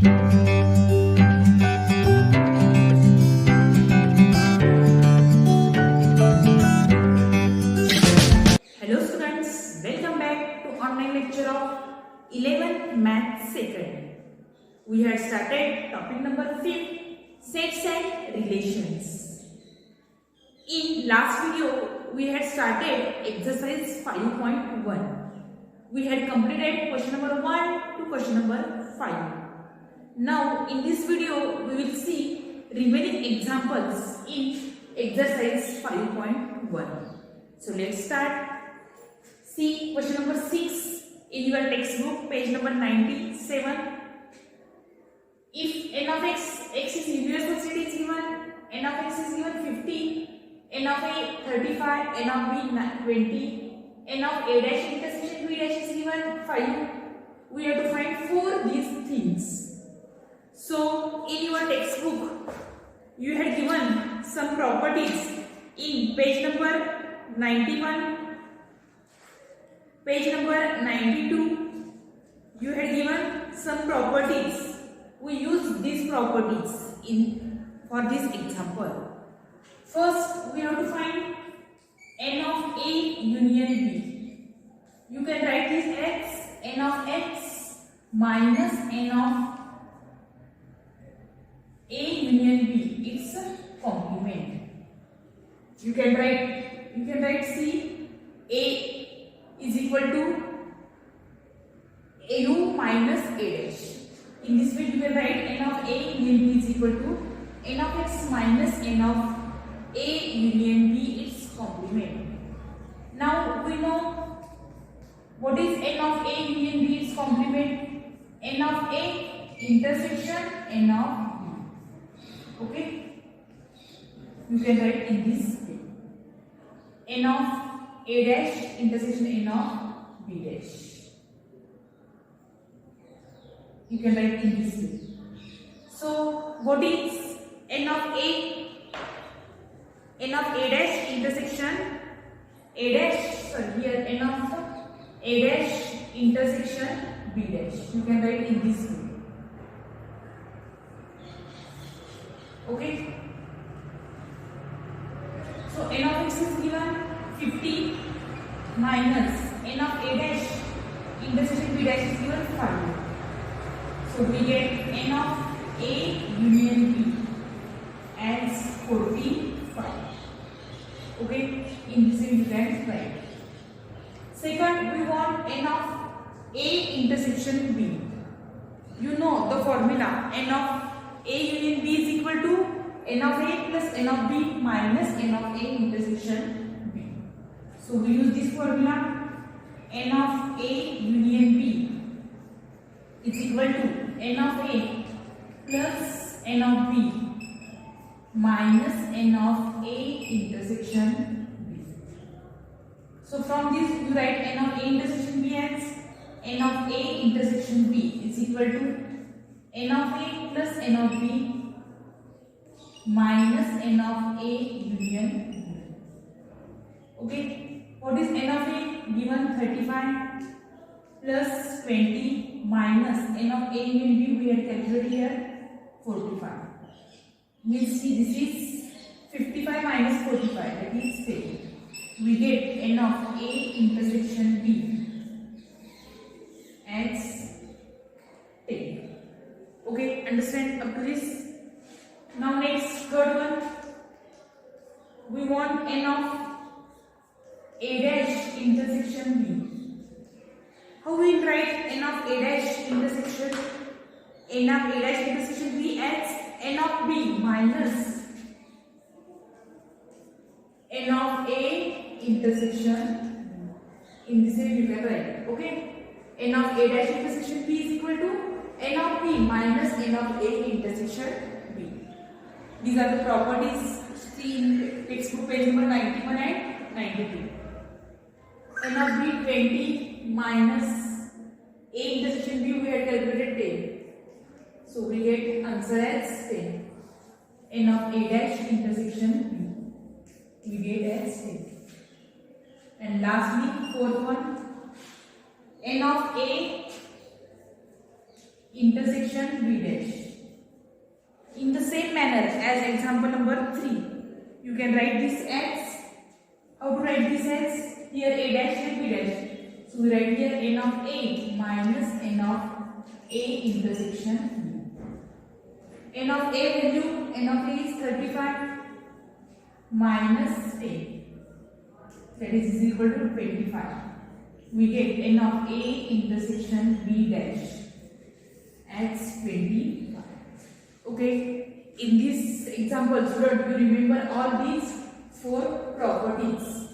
Hello students, welcome back to online lecture of 11th Math Second. We had started topic number 5, sets and relations. In last video, we had started exercise 5.1. We had completed question number 1 to question number 5. Now in this video, we will see remaining examples in exercise 5.1. So let's start. See question number 6 in your textbook, page number 97. If n of x is universal set is given, n of x is given 50, n of a 35, n of b 20, n of a dash intersection b dash is given 5. We have to find 4 these things. So in your textbook, you had given some properties in page number 91. Page number 92, you had given some properties. We use these properties for this example. First, we have to find n of a union b. You can write this as n of x minus n of a union b. It's a complement. You can write C a is equal to AU minus A dash. In this way, you can write n of A union B is equal to n of x minus n of A union B, its complement. Now we know what is n of A union B, its complement. N of A intersection n of B. Okay? You can write in this way. N of A dash intersection n of B dash. You can write in this way. So what is n of A? N of A dash intersection A dash. Sorry, here n of A dash intersection B dash. You can write in this way. Okay. So n of x is given 50 minus n of a dash intersection b dash is given 5. So we get n of a union b as 45. Okay, in this way you can write. Second, we want n of a intersection b. You know the formula, n of a union b is equal to n of a plus n of b minus n of a intersection b. So we use this formula, n of a union b is equal to n of a plus n of b minus n of a intersection b. So from this you write n of a intersection b as n of a intersection b is equal to n of a plus n of b minus n of a union b. Okay, what is n of a? Given 35 plus 20 minus n of a union b, we had calculated here 45. We'll see this is 55 minus 45, that is 10. We get n of a intersection b as 10. Okay, understand up to this? Now next, third one, we want n of a dash intersection b. How we write n of a dash intersection b as n of b minus n of a intersection. In this way you can write. Okay, n of a dash intersection b is equal to n of b minus n of a intersection b. These are the properties seen in textbook page number 91 and 92. N of b 20 minus a intersection b, we had calculated 10. So we get answer as 10. N of a dash intersection b, we get as 10. And lastly, fourth one, n of a intersection B dash. In the same manner as example number 3, you can write this as, how to write this as, here A dash and B dash. So we write here n of A minus n of A intersection B. N of A value, n of A is 35 minus 10. That is equal to 25. We get n of A intersection B dash as 25. Okay. In this example, student, you remember all these 4 properties.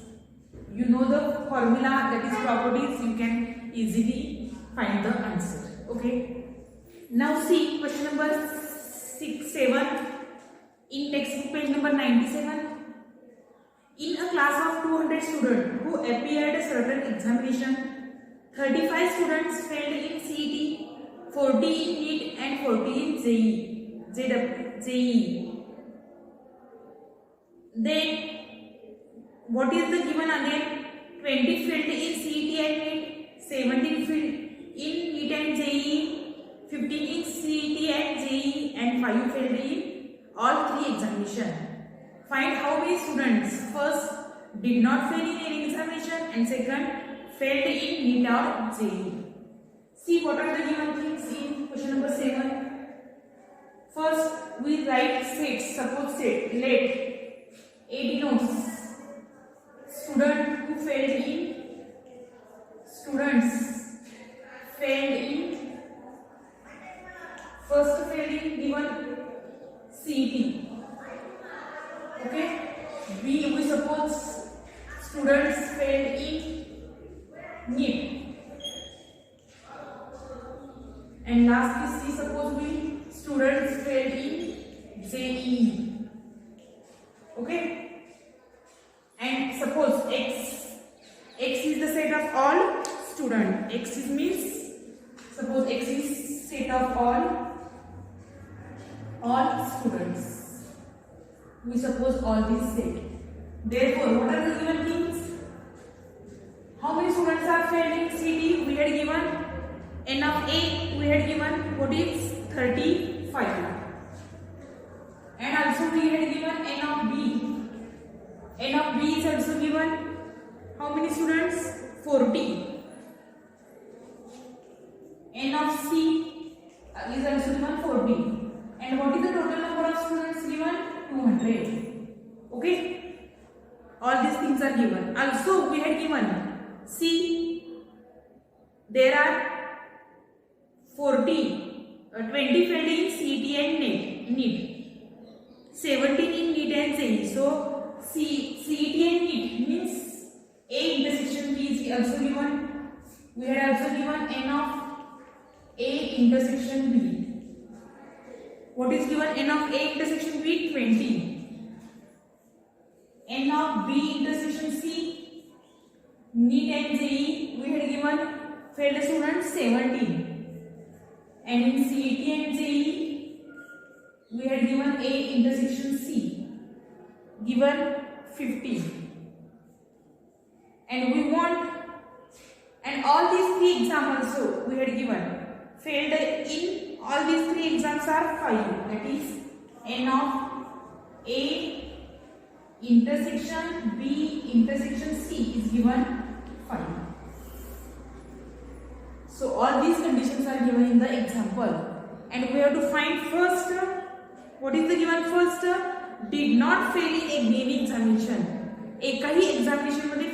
You know the formula, that is properties. You can easily find the answer. Okay. Now see question number 7 in textbook page number 97. In a class of 200 students who appeared a certain examination, 35 students failed in CET, 40 in NEET and 40 in JEE. Then what is the given again? 20 failed in CET and NEET, 17 failed in NEET and JEE, 15 in CET and JEE, and 5 failed in all 3 examinations. Find how many students first did not fail in any examination and second failed in NEET or JEE. See what are the given things in question number 7. First we write sets. Suppose set, let A denotes students failed in first failed in given CET. Okay. B, we suppose students failed in NEET. And lastly, C, suppose we students failed in JEE. Okay. And suppose X is the set of all students. X is means, suppose X is set of all students. We suppose all these set. Therefore, what are the given things? How many students are failed in CET? We had given n of A. We had given what is 35. And also we had given n of B. N of B is also given. How many students? 40. N of C is also given 40. And what is the total number of students given? 200. Okay. All these things are given. Also we had given C. There are 20 failed in CET and NEET. 17 in NEET and JEE. So CET and NEET means A intersection B is also given. We had also given n of A intersection B. What is given? N of A intersection B 20. N of B intersection C, NEET and JEE, we had given failed students 17. And in CET and JEE, we had given A intersection C, given 15. And we want, and all these 3 exams also we had given failed in all these 3 exams are 5. That is n of A intersection B intersection C is given 5. So all these conditions are given in the example, and we have to find first. What is the given first? Did not fail in any examination. एकाही examination मध्ये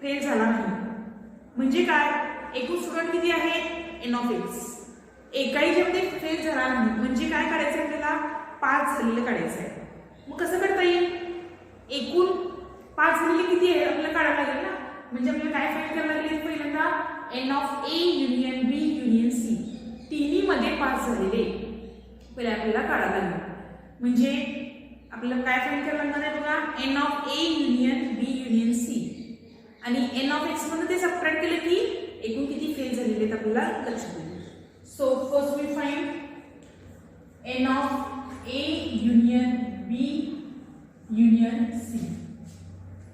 fail झाला नाही. म्हणजे काय? एकूण student किती आहे? n of x. एकाही ज्यामध्ये फेल झाला नाही म्हणजे काय काढायचं आहे आपल्याला? 5 झालेले काढायचं आहे. मग कसं करता येईल? एकूण 5 झालेले किती आहे आपल्याला काढायला लागेल ना. म्हणजे आपल्याला काय फाइंड करायला लागेल? पहिल्यांदा n of A union B union C. तिन्ही मध्ये 5 झालेले पहिले आपल्याला काढायला लागेल. म्हणजे आपल्याला काय फाइंड करायला लागणार आहे बघा? n of A union B union C. आणि n of x मधून ते सबट्रॅक्ट केलं की एकूण किती फेल झालेले आहेत आपल्याला लक्षात येईल. So first we find n of A union B union C.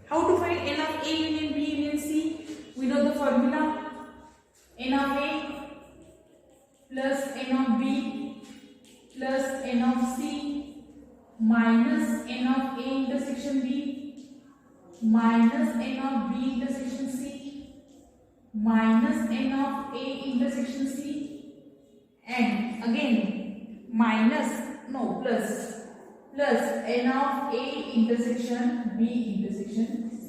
How to find n of A union B union C? We know the formula. N of A plus n of B n of C minus n of A intersection B minus n of B intersection C minus n of A intersection C and again plus n of A intersection B intersection C.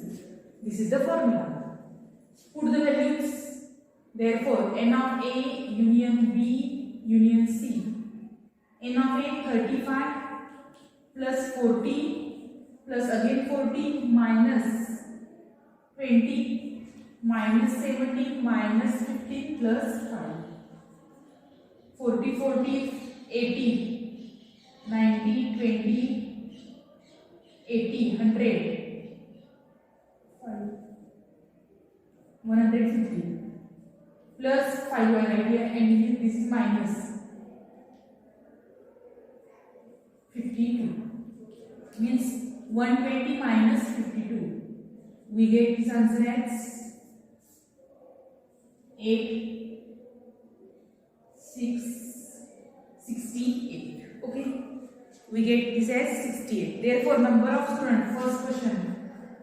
This is the formula. Put the values. Therefore, n of A union B union C. n of A 35 plus 40 plus again 40 minus 20 minus 70 minus 50 plus 5. 40, 80, 90, 20, 80, 100, 150 plus 5 right here and this is minus 52 means 120 minus 52. We get this answer as 68. Okay, we get this as 68. Therefore, number of students. First question.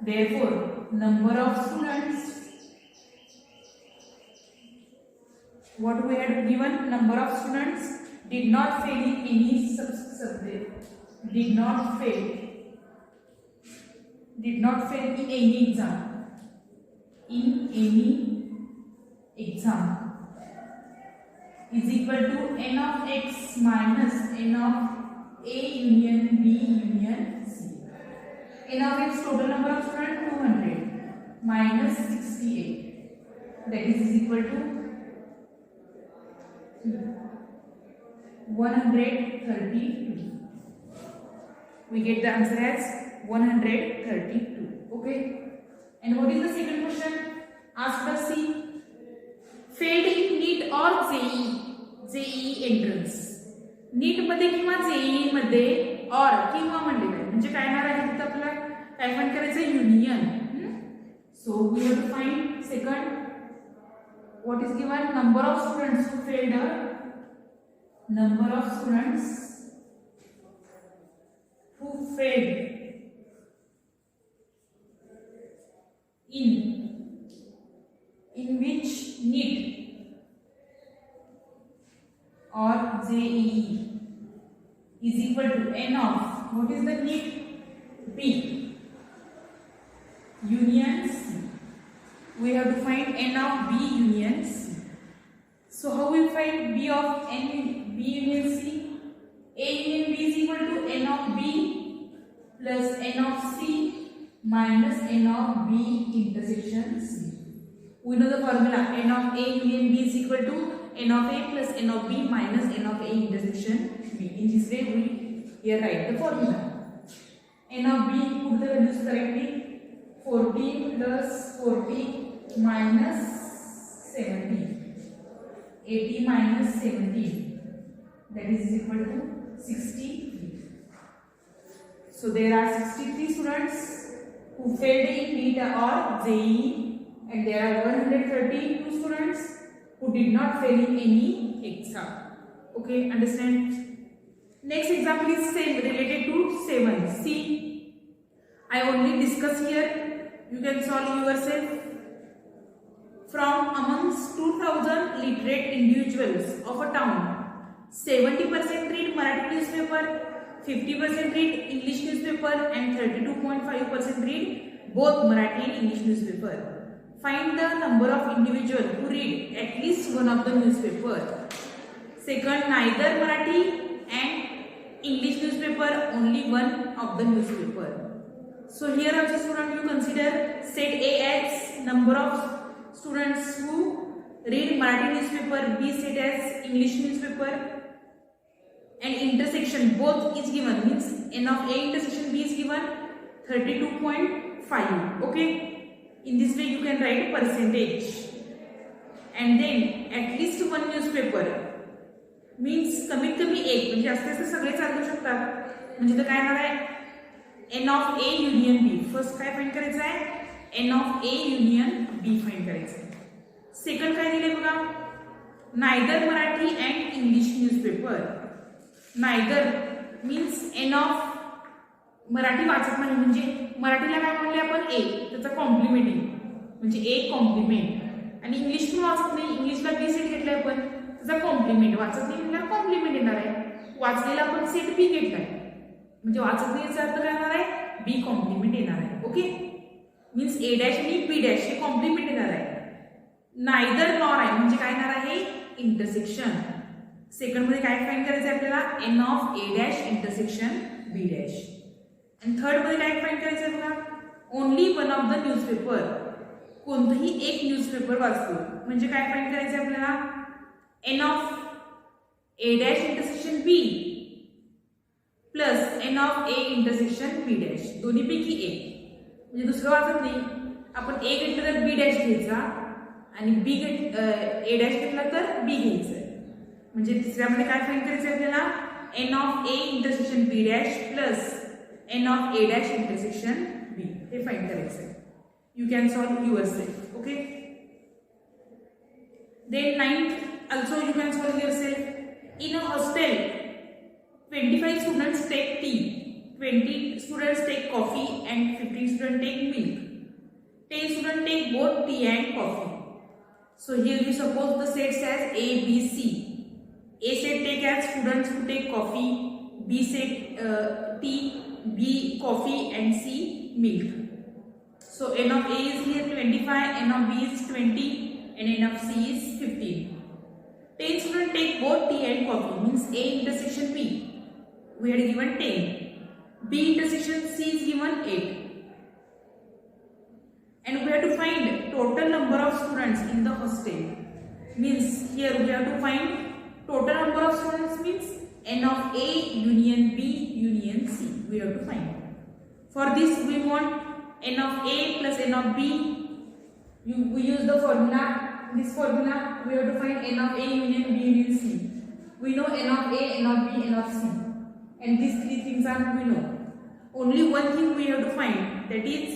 Therefore, number of students. What we had given? Number of students did not fail in any subject. Did not fail in any exam. In any exam is equal to n of x minus n of A union B union C. N of x total number of students 200 minus 68, that is equal to 132. We get the answer as 132. Okay. And what is the second question? Asked us C. Failed in NEET or JEE entrance. NEET मध्ये किंवा JEE मध्ये or किंवा म्हणजे काय येणार आहे तिथे आपल्याला काय फाइंड करायचं union. So we have to find second. What is given? Number of students who failed. Number of students who failed in which NEET or JEE is equal to n of, what is the NEET? B union C. We have to find n of B union C. So how we find B of B union C? A union B is equal to n of B plus n of C minus n of B intersection C. We know the formula. N of A union B is equal to n of A plus n of B minus n of A intersection B. In this way, we here write the formula. N of B, put the values correctly. 40 plus 40 minus 70. 80 minus 70. That is equal to 63. So there are 63 students who failed in NEET or JEE, and there are 132 students who did not fail in any exam. Okay, understand? Next example is same related to 7. See, I only discuss here. You can solve yourself. From amongst 2000 literate individuals of a town, 70% read Marathi newspaper, 50% read English newspaper, and 32.5% read both Marathi and English newspaper. Find the number of individuals who read at least one of the newspaper. Second, neither Marathi and English newspaper, only one of the newspaper. So here also student you consider set A as number of students who read Marathi newspaper, B set as English newspaper, and intersection both is given, means n of A intersection B is given 32.5. Okay, in this way you can write percentage. And then at least one newspaper means कमीत कमी एक, म्हणजे जास्त सगळे चालू शकतात. म्हणजे तर काय येणार आहे n of A union B. First काय फाइंड करायचं आहे n of A union B find करायचं आहे. सेकंड काय दिले बघा, neither Marathi and English newspaper. Neither means n of Marathi वाचत नाही म्हणजे मराठीला काय म्हणले आपण ए त्याचा कॉम्प्लिमेंट म्हणजे ए कॉम्प्लिमेंट आणि इंग्लिश पण वाचत नाही इंग्लिशला बी सेट घेतलाय आपण त्याचा कॉम्प्लिमेंट वाचत नाही म्हणजे कॉम्प्लिमेंट येणार आहे वाचलेला आपण सेट बी घेतलाय म्हणजे वाचत नाही याचा अर्थ काय येणार आहे बी कॉम्प्लिमेंट येणार आहे ओके मीन्स ए डॅश आणि बी डॅश हे कॉम्प्लिमेंट येणार आहे नायदर नॉर आहे म्हणजे काय येणार आहे इंटरसेक्शन सेकंड मध्ये काय फाइंड करायचं आहे आपल्याला n of A dash intersection B dash आणि थर्ड मध्ये काय फाइंड करायचं आहे बघा only one of the newspaper कोणतंही एक न्यूजपेपर वाचतो म्हणजे काय फाइंड करायचं आहे आपल्याला n of A dash intersection B plus n of A intersection B dash दोन्हीपैकी एक म्हणजे दुसरं वाचत नाही आपण ए घेतलं तर बी डॅश घ्यायचा आणि बी ए डॅश घेतला तर बी घ्यायचं म्हणजे तिसऱ्यामध्ये काय फाइंड करायचं आपल्याला n of A intersection B dash plus n of A dash intersection B हे फाइंड करायचं आहे you can solve yourself okay then ninth also you can solve yourself in a hostel 25 students take tea 20 students take coffee and 15 students take milk 10 students take both tea and coffee so here you suppose the sets as a b c a set take as students who take coffee b set tea b coffee and c milk so n of a is here 25 n of b is 20 and n of c is 15 10 students take both tea and coffee means A intersection B. We had given 10. B intersection C is given 8. And we have to find total number of students in the hostel. Means here we have to find total number of students means N of A union B union C. We have to find. For this we want N of A plus N of B. We use the formula. This formula we have to find n of a union b union c. We know n of a, n of b, n of c, and these three things are we know. Only one thing we have to find that is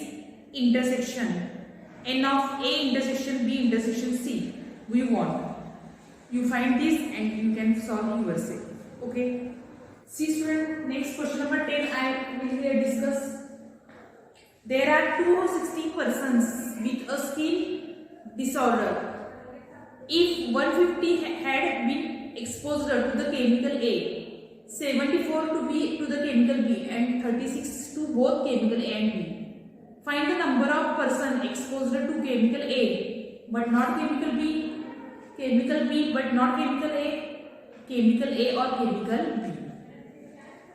intersection. N of a intersection b intersection c. We want. You find this and you can solve yourself. Okay. See student, next question number 10 I will here discuss. There are 260 persons with a skin disorder. If 150 had been exposed to the chemical A, 74 to the chemical B, and 36 to both chemical A and B, find the number of persons exposed to chemical A but not chemical B, chemical B but not chemical A, chemical A or chemical B.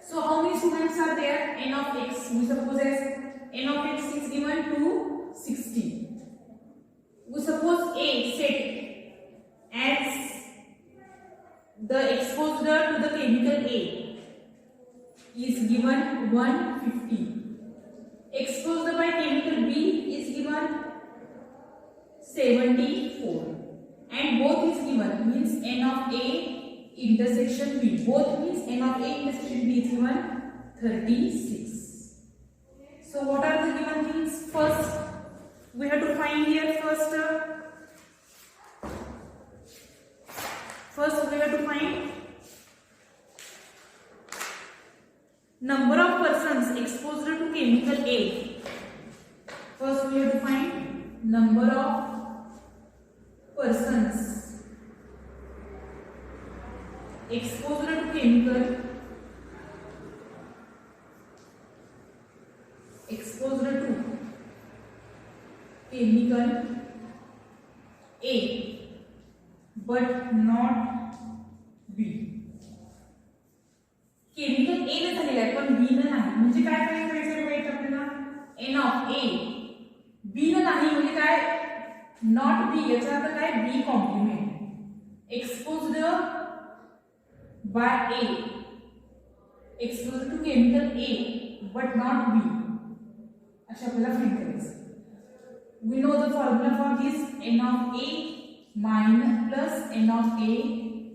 So how many students are there? N of x. We suppose as N of x is given to 60. We suppose A set as the exposure to the chemical A is given 150. Exposure by chemical B is given 74 and both is given means N of A intersection B. Both means N of A intersection B is given 36. So what are the given things? First we have to find here first we have to find number of persons exposed to chemical A. First we have to find number of persons exposed to chemical A but not B. Chemical A ने झालेला आहे पण B ने नाही म्हणजे काय find करायचं आहे आपल्याला N of A B ने नाही म्हणजे काय not B याचा अर्थ काय B complement exposed by A exposed to chemical A but not B अशा आपल्याला फाइंड करायचं. We know the formula for this N of A minus plus N of A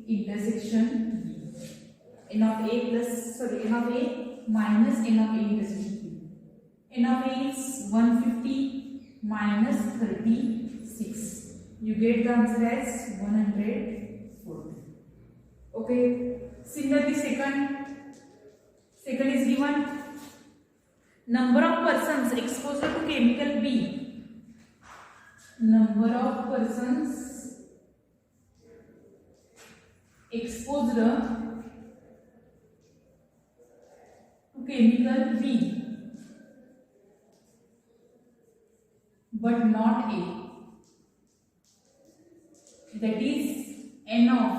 intersection B. N of A minus N of A intersection B. N of A is 150 minus 36. You get the answer as 140. Okay. Similarly, second Second is given number of persons exposed to chemical B. Number of persons exposed to chemical B but not A. That is N of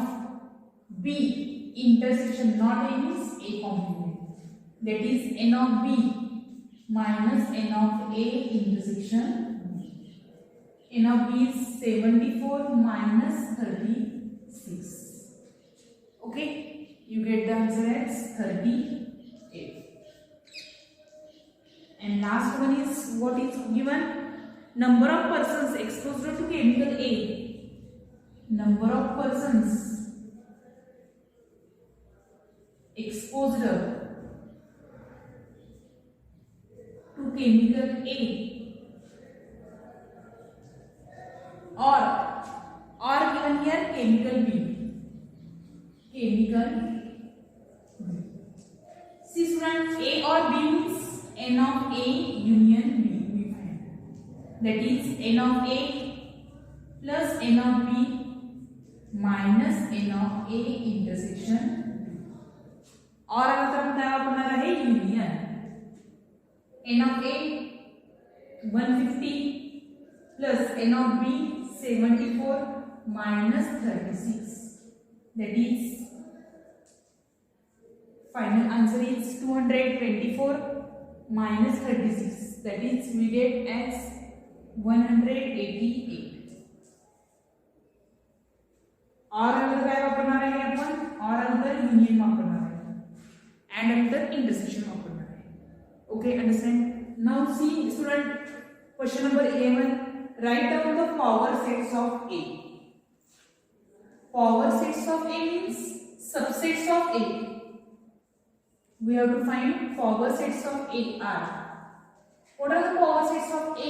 B intersection, not A means A complement. That is N of B minus N of A intersection B. N of B is 74 minus 36. Okay, you get the answer as 38. And last one is what is given? Number of persons exposed to chemical A. Number of persons exposed to chemical A or given here chemical B. Chemical B. See students, A or B means N of A union B. We find that is N of A plus N of B minus N of A intersection B. और अगर हम क्या अपना रहे union N of A 150 plus N of B 74 minus 36. That is final answer is 224 minus 36. That is we get as 188. और अगर काय वापरणार आहे आपण और अंतर युनियन वापरणार आहे and अंतर intersection वापरणार आहे. Okay, understand? Now see student, question number 11. Write down the power sets of A. Power sets of A means subsets of A. We have to find power sets of A are. What are the power sets of A?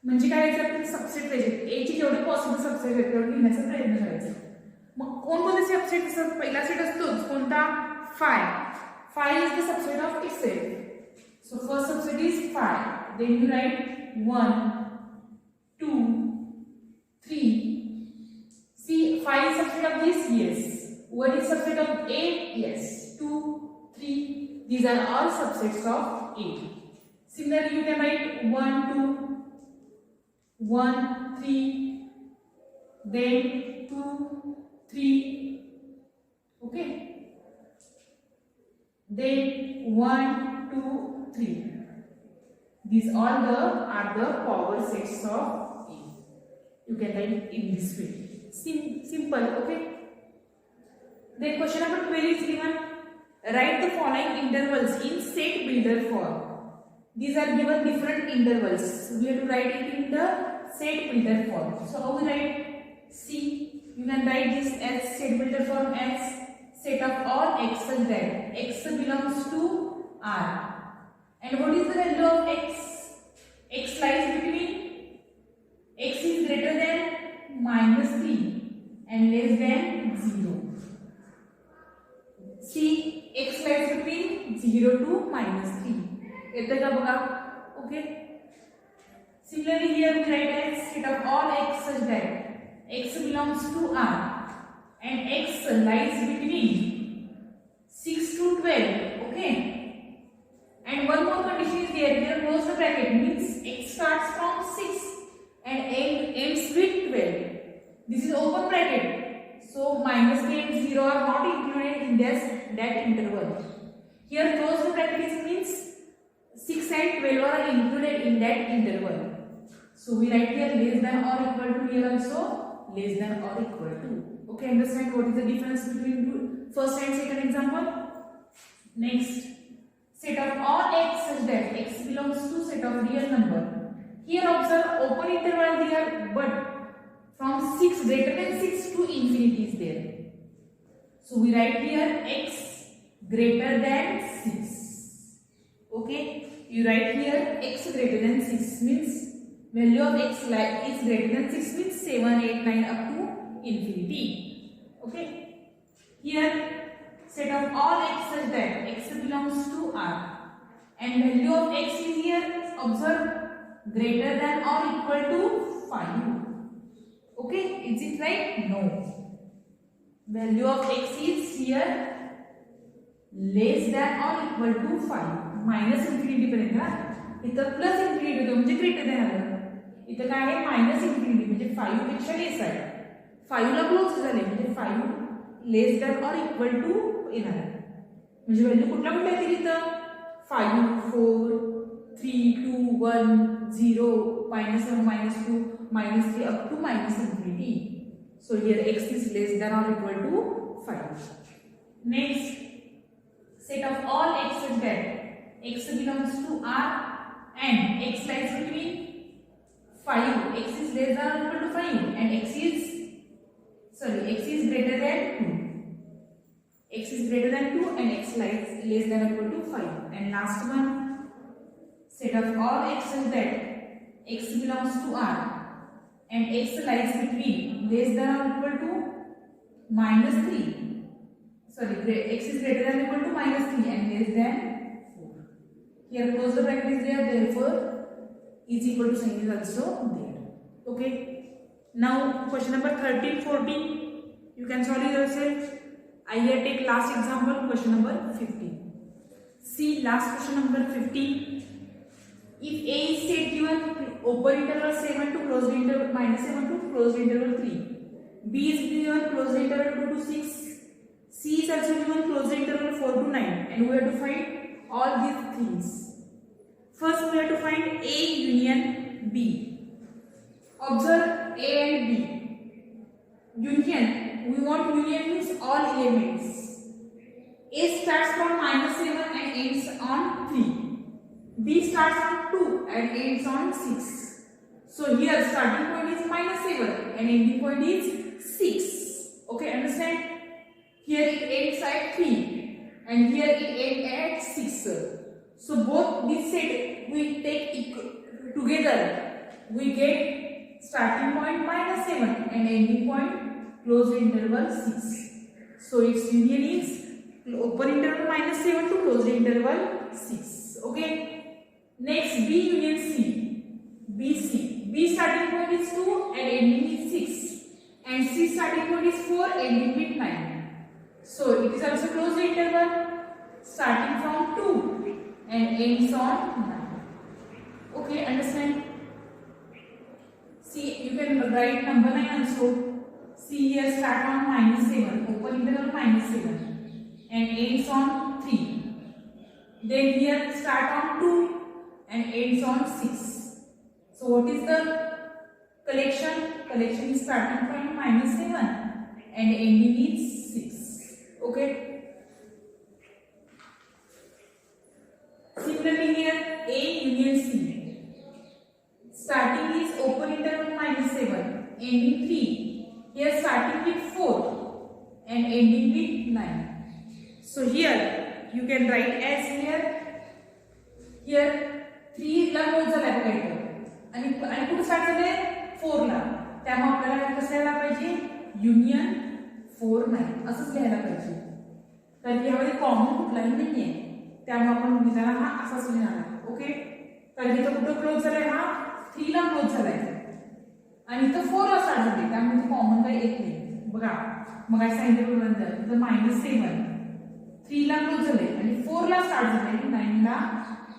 म्हणजे काय याचे आपण subset पाहिजे. A ची जेवढे possible subset आहेत तेवढे लिहिण्याचा प्रयत्न करायचा. मग कोणकोणते सबसेट असतात? पहिला सेट असतो कोणता? 5. 5 is the subset of itself. So first subset is 5. Then you write 1, 2, 3. See, 5 is subset of this? Yes. 1 is subset of A? Yes. 2, 3. These are all subsets of A. Similarly, you can write 1, 2, 1, 3, then 2, 3. Okay. Then 1, 2, 3. These all are the power sets of A. You can write in this way. Simple, okay? Then question number 12 is given. Write the following intervals in set builder form. These are given different intervals. We have to write it in the set builder form. So how we write? See, you can write this as set builder form as set of all x such that x belongs to R. And what is the value of x? X lies between x is greater than -3 and less than 0. See, x lies between 0 to -3. येते का बघा? Okay. Similarly, here we write as set of all x such that x belongs to R and x lies between 6 to 12. Okay. And one more condition is there. Here close the bracket means x starts from 6 and ends with 12. This is open bracket. So minus k and 0 are not included in that interval. Here close the bracket means 6 and 12 are included in that interval. So we write here less than or equal to, here also less than or equal to. Okay, understand what is the difference between first and second example? Next, set of all x such that x belongs to set of real number. Here observe open interval here, but from 6 greater than 6 to infinity is there. So we write here x greater than 6. Okay, you write here x greater than 6 means value of x is greater than 6 means 7, 8, 9 up to infinity. Okay, here set of all x such that x belongs to r. And value of x is here, observe, greater than or equal to 5. Okay, is it right? No. Value of x is here less than or equal to 5. Minus infinity पर्यंत ना, इथं plus infinity होतं म्हणजे greater than आलं. इथं काय आहे minus infinity म्हणजे 5 पेक्षा लेस आहे. 5 ला क्लोज झाले म्हणजे 5 लेस दॅन और इक्वल टू येणार आहे. म्हणजे व्हॅल्यू कुठल्या कुठल्या येतील इथं 5 4 3 2 1 0 -1 -2 -3 up to minus infinity. So here x is less than or equal to 5. Next, set of all x such that x belongs to R and x lies between 5. X is less than or equal to 5 and x is greater than 2. X is greater than 2 and x lies less than or equal to 5. And last one, set of all x such that x belongs to R and x lies between less than or equal to -3. X is greater than or equal to -3 and less than 4. Here close the bracket is there, therefore is equal to sign is also there. Okay. Now question number 13, 14 you can solve it yourself. I here take last example, question number 15. See last question number 15. If A is set given open interval 7 to closed interval -7 to closed interval 3, B is given closed interval 2 to 6, C is also given closed interval 4 to 9, and we have to find all these things. First we have to find A union B. Observe A and B. Union, we want union means all elements. A starts from -7 and ends on 3. B starts on 2 and ends on 6. So here starting point is -7 and ending point is 6. Okay, understand? Here it ends at 3 and here it ends at 6. So both this set we take together, we get starting point -7 and ending point closed interval 6. So its union is open interval -7 to closed interval 6. Okay. Next, B union C. BC. B starting point is 2 and ending is 6. And C starting point is 4, ending with 9. So it is also closed interval starting from 2 and ends on 9. Okay, understand? See, you can write number 9 also. See here start on -7, open interval -7 and ends on 3. Then here start on 2 and ends on 6. So what is the collection? Collection is starting point -7 and ending is 6. Okay. Similarly here A union C. Starting is open interval -7, ending 3. Here starting with 4 and ending with 9. So here you can write as here 3 ला close झाला बघा इथं आणि कुठे start झाले 4 ला. त्यामुळे आपल्याला कसं लिहायला पाहिजे युनियन 4 9 असंच लिहायला पाहिजे. कारण यामध्ये कॉमन कुठलाही नाहीये त्यामुळे आपण लिहिताना हा असाच लिहिणार आहे. ओके. कारण इथं कुठं क्लोज झालाय हा 3 ला क्लोज झालाय आणि इथं 4 ला स्टार्ट झाले त्यामुळे कॉमन काही येत नाही. बघा मग काय सांगितलं नंतर इथं -7 3 ला क्लोज झाले आणि 4 ला स्टार्ट झाले 9 ला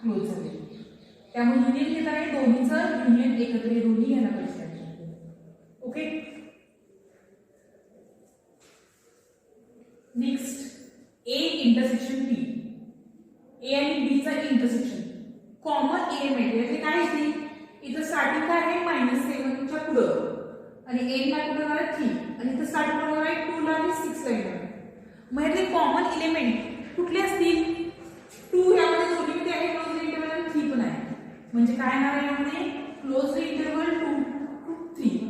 क्लोज झाले. त्यामुळे युनियन घेताना दोन्हीचं युनियन एकत्र दोन्ही घ्यायला पाहिजे. Okay. Next A intersection B. A आणि B चा इंटरसेक्शन कॉमन एलिमेंट म्हणजे काय आहे इथं स्टार्टिंग काय आहे -7 च्या पुढं आणि एंड ला कुठं आहे 3 आणि इथं स्टार्ट होणार आहे 2 ला आणि 6 ला येणार. मग हे कॉमन एलिमेंट कुठले असतील 2 यामध्ये दोन्हीमध्ये आहे क्लोज इंटरवल आणि 3 पण आहे म्हणजे काय येणार आहे यामध्ये क्लोज इंटरवल 2 to 3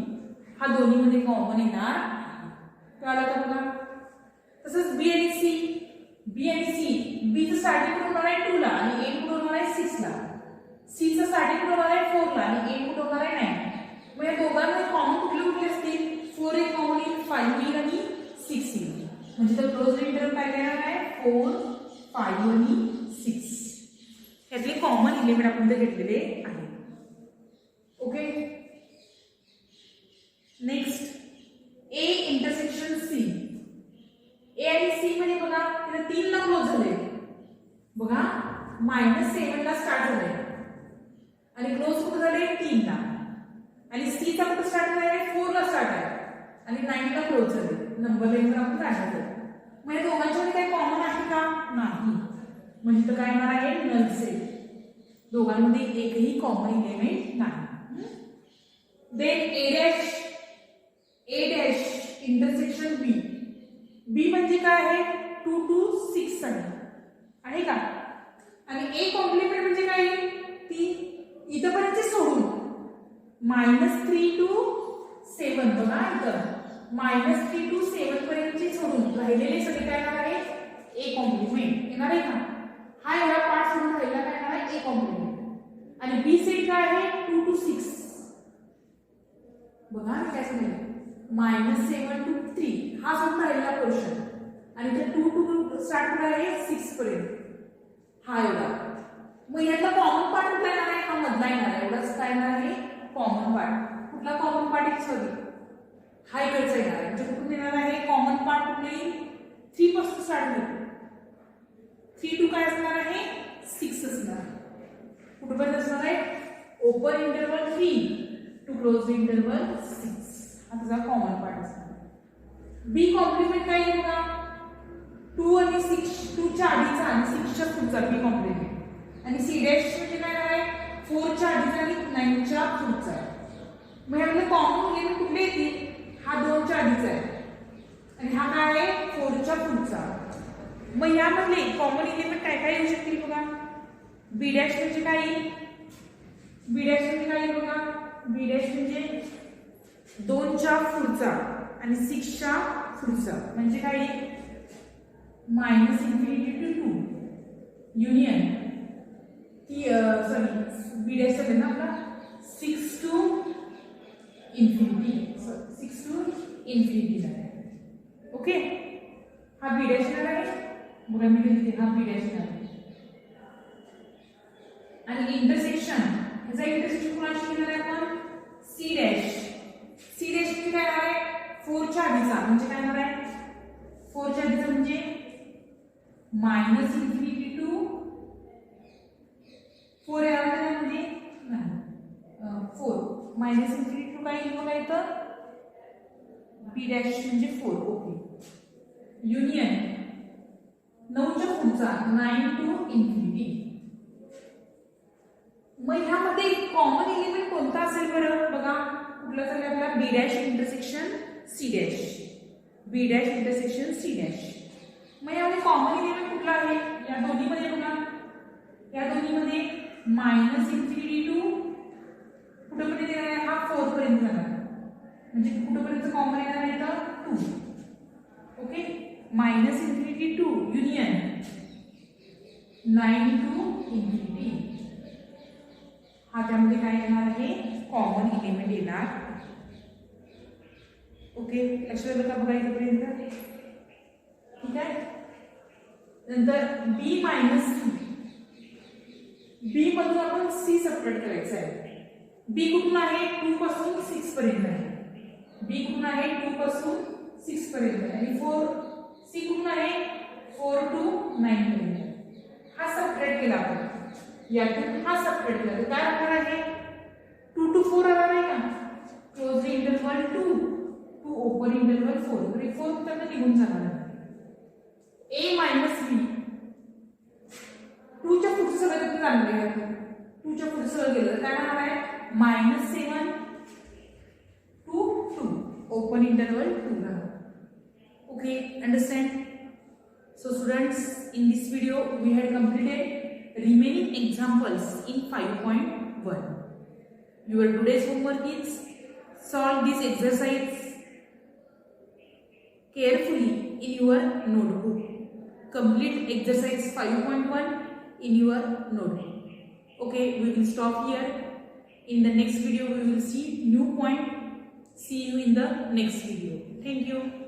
हा दोन्हीमध्ये कॉमन येणार. कळलं का बघा. तसंच B आणि C. B चं स्टार्टिंग होणार आहे 2 ला आणि एंड होणार आहे 6 ला. C चं स्टार्टिंग होणार आहे 4 ला आणि एंड होणार आहे 9. मग या दोघांमध्ये कॉमन कुठले असतील 4 एक कॉमन येईल 5 येईल आणि 6 येईल म्हणजे तर क्लोज इंटरवल काय येणार आहे 4 5 आणि 6. ह्यातले कॉमन एलिमेंट आपण ते घेतलेले आहे. Okay, next A intersection C. A आणि सी मध्ये बघा तिला 3 ला क्लोज झाले. बघा -7 ला स्टार्ट झाले आणि क्लोज कुठे झाले 3 ला. आणि सी चा कुठे स्टार्ट झालाय 4 ला स्टार्ट आहे आणि 9 ला क्लोज झाले. नंबर लाईनवर आपण काढायचं. मग या दोघांच्यामध्ये काही कॉमन आहे का? नाही. म्हणजे तर काय येणार आहे? Null set. दोघांमध्ये एकही कॉमन एलिमेंट नाही. Then A dash intersection B. B म्हणजे काय आहे? 2 to 6 आहे का? आणि ए कॉम्प्लिमेंट म्हणजे काय? ती इथपर्यंत सोडून -3 to 7. बघा इथं -3 to 7 पर्यंतचे सोडून राहिलेले सगळे काय येणार आहे? ए कॉम्प्लिमेंट येणार आहे का? हा एवढा पार्ट सोडून राहिला काय येणार आहे? ए कॉम्प्लिमेंट. आणि बी सेट काय आहे? 2 to 6. बघा काय सांगितलं -7 to 3 हा सोडून राहिलेला पोर्शन. आणि ते 2 to स्टार्ट होणार आहे 6 पर्यंत. हा एवढा. मग यातला कॉमन पार्ट कुठला येणार आहे? हा मधला येणार आहे. एवढाच काय येणार आहे? Common part. कुठला कॉमन पार्ट आहे? सॉरी हा इकडचा येणार आहे. म्हणजे कुठून येणार आहे? कॉमन पार्ट कुठले? 3 पासून स्टार्ट होईल. 3 to काय असणार आहे? 6 असणार आहे. कुठपर्यंत असणार आहे? Open interval 3 to close interval 6. हा तुझा कॉमन पार्ट असणार. बी कॉम्प्लिमेंट काय आहे बघा? 2 आणि 6 2 च्या आधीचा आणि 6 च्या पुढचा बी कॉम्प्लिमेंट. आणि सी डॅश म्हणजे काय आहे? 4 च्या आधीचा आणि 9 च्या पुढचा. मग यामध्ये कॉमन एलिमेंट कुठले येतील? हा 2 च्या आधीचा आहे आणि हा काय आहे? 4 च्या पुढचा. मग यामधले कॉमन एलिमेंट काय काय येऊ शकतील बघा? बी डॅश म्हणजे काय? बी डॅश म्हणजे काय बघा? बी डॅश म्हणजे 2 च्या पुढचा आणि 6 च्या पुढचा. म्हणजे काय? -∞ to 2 युनियन ती सॉरी बी डॅश आहे ना आपला 6 to ∞. 6 to ∞ आहे. ओके, हा बी डॅश आहे. बघा मी लिहिते हा बी डॅश आहे. आणि इंटरसेक्शन ह्याचा इंटरसेक्शन कोणाशी घेणार आहे आपण? सी डॅश. सी डॅश म्हणजे काय आहे? 4 च्या आधीचा. म्हणजे काय होणार आहे? 4 च्या आधीचा म्हणजे -∞ to 4 यामध्ये नाही 4 -∞ to काय येईल बघा इथं? बी डॅश म्हणजे 4. ओके, युनियन 9 च्या पुढचा 9 to ∞. मग ह्यामध्ये कॉमन एलिमेंट कोणता असेल बरं? बघा कुठला चालला आपला? B dash intersection C dash. B dash intersection C dash. मग यामध्ये कॉमन एलिमेंट कुठला आहे? या दोन्हीमध्ये बघा, या दोन्हीमध्ये -∞ to कुठपर्यंत येणार आहे? हा 4 पर्यंत जाणार. म्हणजे कुठपर्यंत कॉमन येणार आहे? तर 2. Okay, -∞ to union 9 to ∞. हा त्यामध्ये काय येणार आहे? कॉमन एलिमेंट येणार. ओके, लक्षात आलं का बघा इथपर्यंत? ठीक आहे. नंतर बी -c. बी मधून आपण सी सबट्रॅक्ट करायचं आहे. बी कुठून आहे? 2 पासून 6 पर्यंत आहे. बी कुठून आहे? 2 पासून 6 पर्यंत आहे. आणि 4 सी कुठून आहे? 4 to 9 पर्यंत. हा सबट्रॅक्ट केला आपण. यातून हा सबट्रॅक्ट केला तर काय राहणार आहे? 2 to 4 राहणार आहे का? Close interval 2 to open interval 4. म्हणजे 4 त्यांना निघून जाणार आहे. ए -b 2 च्या पुढचं सगळं तिथे जाणार आहे. 2 च्या पुढचं सगळं गेलं तर काय राहणार आहे? -7 to 2 ओपन इंटरवल 2 राहणार. Okay, understand? So students, in this video we had completed remaining examples in 5.1. Your today's homework is solve this exercise carefully in your notebook. Complete exercise 5.1 in your notebook. Okay, we will stop here. In the next video we will see new point. See you in the next video. Thank you.